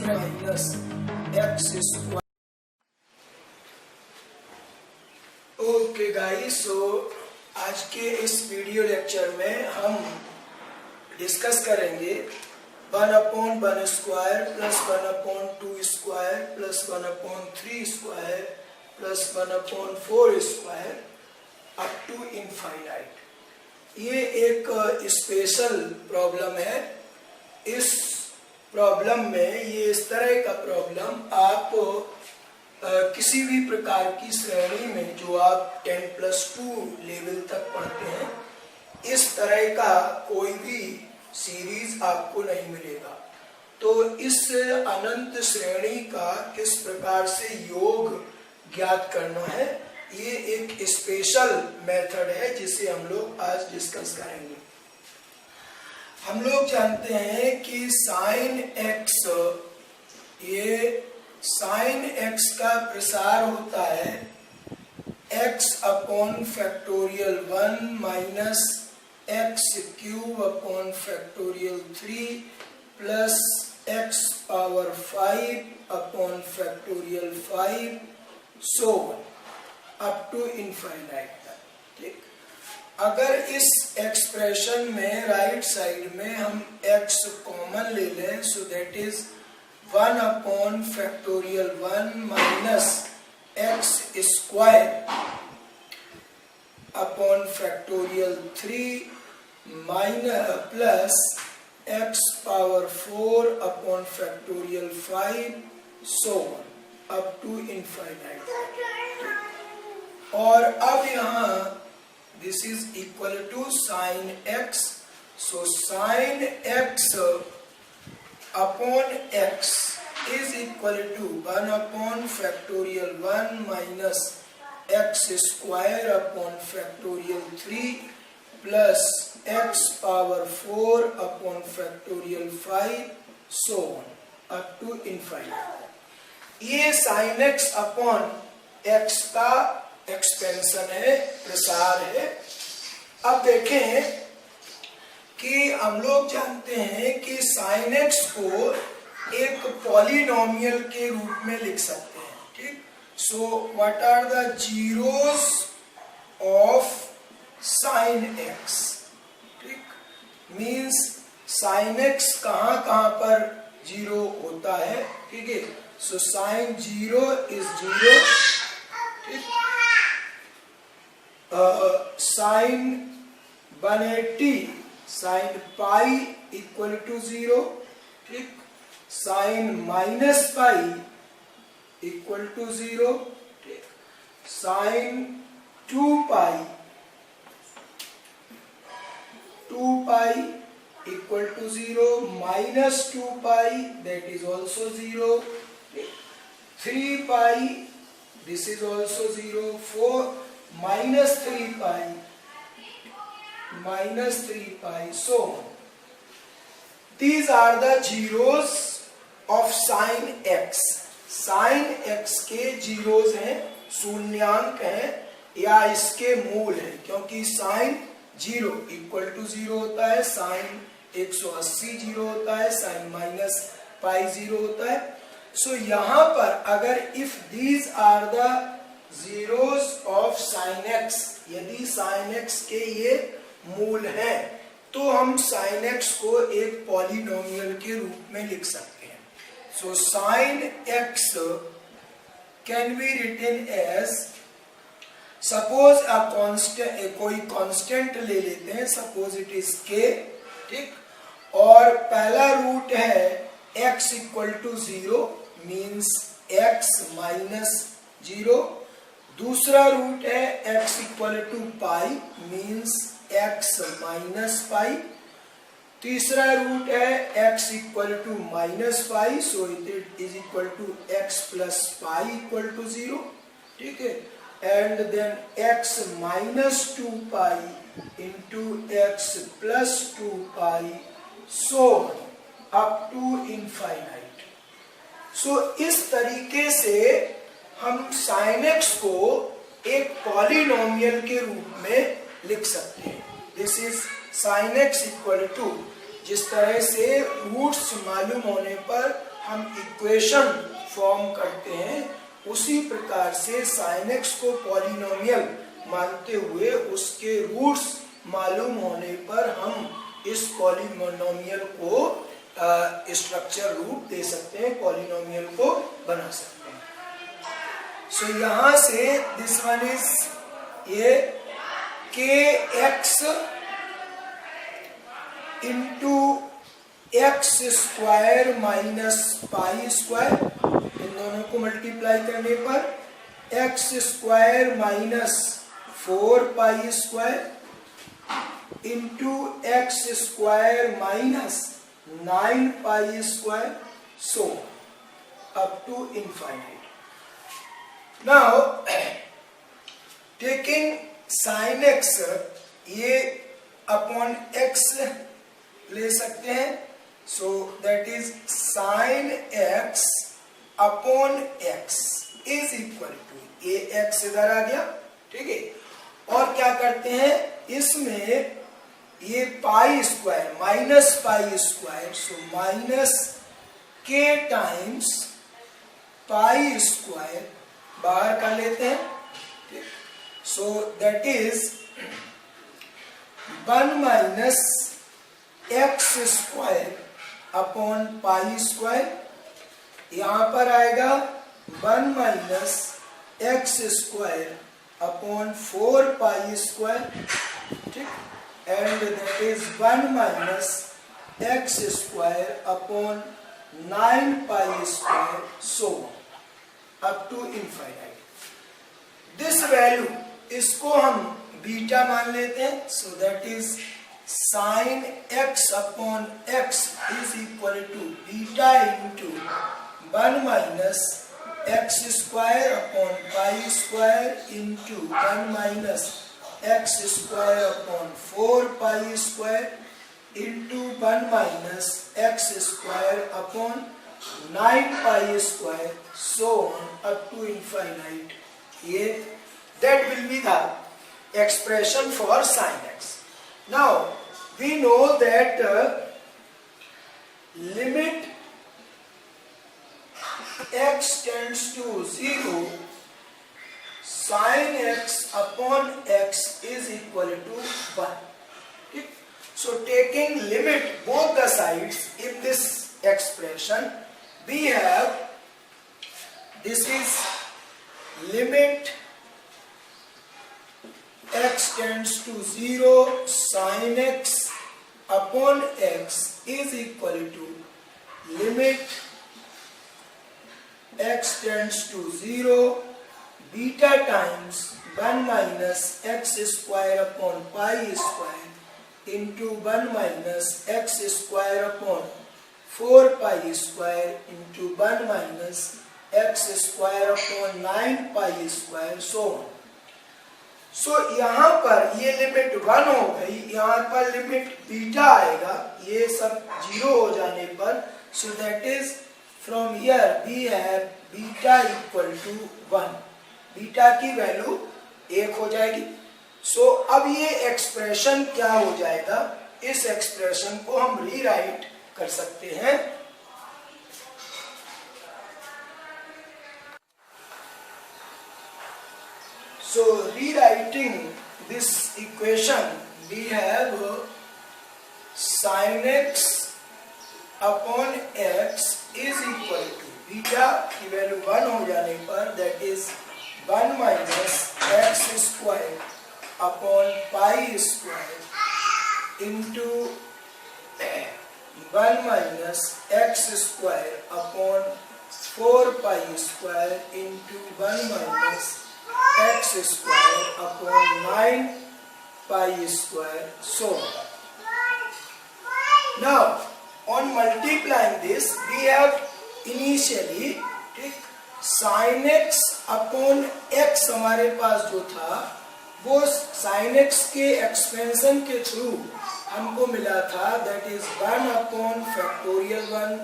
Minus x square. Okay guys, so आज के इस वीडियो लेक्चर में हम डिस्कस करेंगे 1/1 square plus 1/2 square plus 1/3 square plus 1/4 square up to infinite. ये एक स्पेशल प्रॉब्लम है। इस प्रॉब्लम में ये इस तरह का प्रॉब्लम आप किसी भी प्रकार की श्रेणी में जो आप 10+2 लेवल तक पढ़ते हैं, इस तरह का कोई भी सीरीज आपको नहीं मिलेगा। तो इस अनंत श्रेणी का किस प्रकार से योग ज्ञात करना है, ये एक स्पेशल मेथड है जिसे हम लोग आज डिस्कस करेंगे। हम लोग जानते हैं कि साइन एक्स, ये साइन एक्स का प्रसार होता है x upon factorial 1 minus x cube upon factorial 3 plus x power 5 upon factorial 5 so up to infinite तक। ठीक, अगर इस एक्सप्रेशन में राइट साइड में हम x कॉमन ले लें, so that is 1 upon factorial 1 minus x square upon factorial 3 minus plus x power 4 upon factorial 5 so up to infinite. और अब यहाँ this is equal to sine x, so sine x upon x is equal to 1 upon factorial 1 minus x square upon factorial 3 plus x power 4 upon factorial 5 so on up to infinite। ये sin x upon x का expansion है, प्रसार है। अब देखें कि हम लोग जानते हैं कि साइन एक्स को एक पॉलिनोमियल के रूप में लिख सकते हैं। ठीक, so what are the zeros of sine x. ठीक, मींस साइन एक्स कहाँ कहाँ पर जीरो होता है। ठीक है, सो साइन 0 इज 0। ठीक, sine 180 sine pi equal to 0। ठीक, sine minus pi equal to 0। ठीक, sine 2 pi equal to 0, minus 2 pi that is also 0। 3 pi this is also 0। 4 minus 3 pi so these are the zeros of sin x। sin x के zeros हैं, शून्यांक हैं या इसके मूल हैं, क्योंकि sin 0 equal to 0 होता है, sin 180 0 होता है, sin माइनस पाई 0 होता है। सो यहाँ पर अगर if these are the zeros of sin x, यदि sin x के ये मूल है तो हम sin x को एक पॉलिनोमियल के रूप में लिख सकते हैं। So sin x can be written as, suppose कोई कांस्टेंट ले लेते हैं, सपोज इट इज k। ठीक, और पहला रूट है x equal to 0 means x minus 0। दूसरा रूट है x equal to pi means x minus pi. तीसरा रूट है x equal to minus pi, so it is equal to x plus pi equal to 0। ठीक है, and then x minus 2 pi into x plus 2 pi so up to infinite. सो इस तरीके से हम sine x को एक पॉलिनोमियल के रूप में लिख सकते हैं। This is sine x equal to, जिस तरह से रूट्स मालूम होने पर हम इक्वेशन फॉर्म करते हैं, उसी प्रकार से sin x को पॉलिनोमियल मानते हुए उसके रूट्स मालूम होने पर हम इस पॉलिनोमियल को स्ट्रक्चर रूट दे सकते हैं, पॉलिनोमियल को बना सकते हैं। सो यहाँ से दिस वन इज ये kx into x square minus pi square, इन दोनों को मल्टीप्लाई करने पर x square minus 4 pi square into x square minus 9 pi square, so up to infinite. Now taking sine x, ये upon x ले सकते हैं, so that is sine x upon x is equal to, ये x इधर आ गया, ठीक है। और क्या करते हैं, इसमें ये pi square minus pi square, so minus k times pi square बाहर कर लेते हैं, ठीक। So that is 1 minus x square upon pi square, यहां पर आएगा 1 minus x square upon 4 pi square, ठीक। And that is 1 minus x square upon 9 pi square, so up to infinite. This value, इसको हम बीटा मान लेते हैं, so that is sine x upon x is equal to beta into 1 minus x square upon pi square into 1 minus x square upon 4 pi square into 1 minus x square upon 9 pi square, so on up to infinite. ये that will be the expression for sin x. Now we know that limit x tends to 0, sin x upon x is equal to 1. Okay? So taking limit both the sides in this expression, we have, this is limit x tends to 0, sin x upon x is equal to limit x tends to 0, beta times 1 minus x square upon pi square into 1 minus x square upon 4 pi square into 1 minus x square upon 9 pi square, so on. सो यहाँ पर ये limit 1 हो गई, यहाँ पर limit beta आएगा, ये सब 0 हो जाने पर, so that is from here we have beta equal to 1, beta की वैल्यू 1 हो जाएगी। सो अब ये एक्सप्रेशन क्या हो जाएगा, इस एक्सप्रेशन को हम रीराइट कर सकते हैं। So rewriting this equation, we have sin x upon x is equal to beta की वैल्यू 1 हो जाने पर, that is 1 minus x square upon pi square into 1 minus x square upon 4 pi square into 1 minus x square upon 9 pi square, so now on multiplying this we have initially sin x upon x हमारे पास जो था वो sin x के expansion के through हमको मिला था, that is 1 upon factorial 1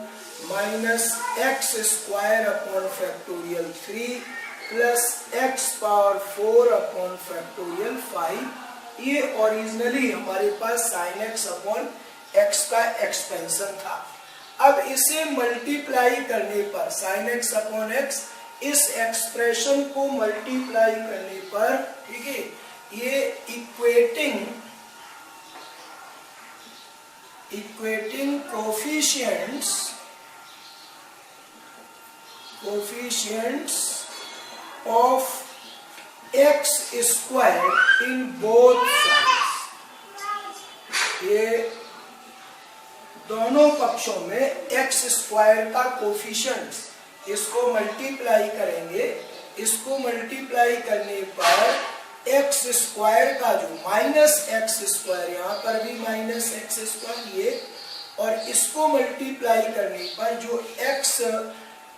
minus x square upon factorial 3 plus x power 4 upon factorial 5। ये ओरिजिनली हमारे पास sin x अपॉन x का एक्सपेंशन था। अब इसे मल्टीप्लाई करने पर sin x अपॉन x, इस एक्सप्रेशन को मल्टीप्लाई करने पर, ठीक है, ये equating coefficients of x square in both sides, ये दोनों पक्षों में x स्क्वायर का कोफिशिएंट्स, इसको मल्टीप्लाई करेंगे। इसको मल्टीप्लाई करने पर x स्क्वायर का जो माइनस एक्स स्क्वायर, यहाँ पर भी माइनस एक्स स्क्वायर ये, और इसको मल्टीप्लाई करने पर जो x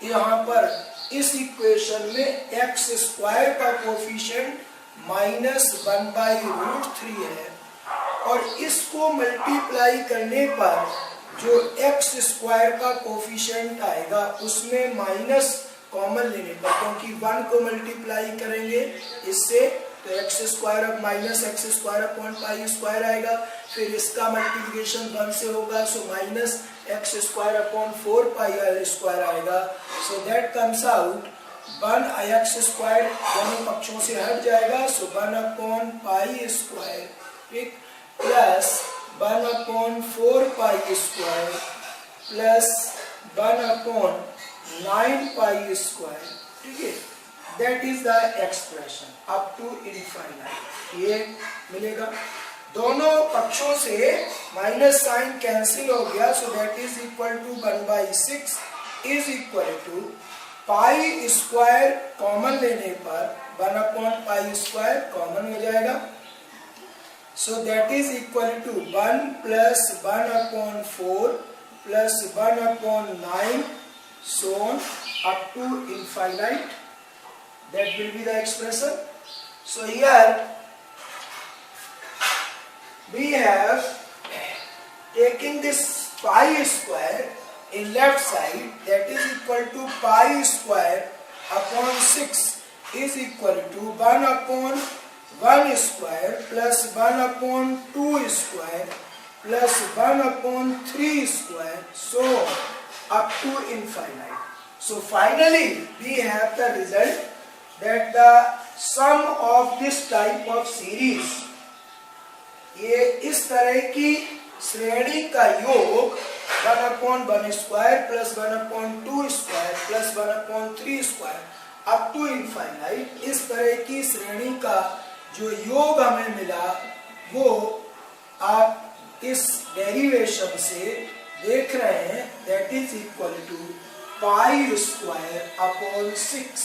यहाँ पर इस इक्वेशन में x स्क्वायर का कोफिशिएंट -1/√3 है, और इसको मल्टीप्लाई करने पर जो x स्क्वायर का कोफिशिएंट आएगा उसमें माइनस कॉमन लेने पर, क्योंकि 1 को मल्टीप्लाई करेंगे इससे तो x स्क्वायर अब minus x square upon pi square आएगा, फिर इसका मल्टीप्लिकेशन 1 से होगा, so minus x square upon 4 pi square आएगा। So that comes out 1 x square दोनों पक्षों से हट जाएगा, सो 1 अपॉन पाई स्क्वायर, ठीक, plus 1 upon 4 pi square plus 1 upon 9 pi square, ठीक है, that is the expression up to infinite. ये मिलेगा, दोनों पक्षों से माइनस साइन कैंसिल हो गया, so that is equal to 1/6 is equal to pi square common लेने पर 1 अपॉन पाई स्क्वायर कॉमन हो जाएगा, so that is equal to 1 plus 1 upon 4 plus 1 upon 9 so on up to infinite. That will be the expression. So here we have taking this pi square in left side, that is equal to pi square upon 6 is equal to 1 upon 1 square plus 1 upon 2 square plus 1 upon 3 square, so up to infinite. So finally we have the result that the sum of this type of series, ये इस तरह की श्रेणी का योग 1 upon 1 square plus 1 upon 2 square plus 1 upon 3 square up to infinite, इस तरह की श्रेणी का जो योग हमें मिला वो आप इस डेरिवेशन से देख रहे हैं, that is equal to pi square upon 6।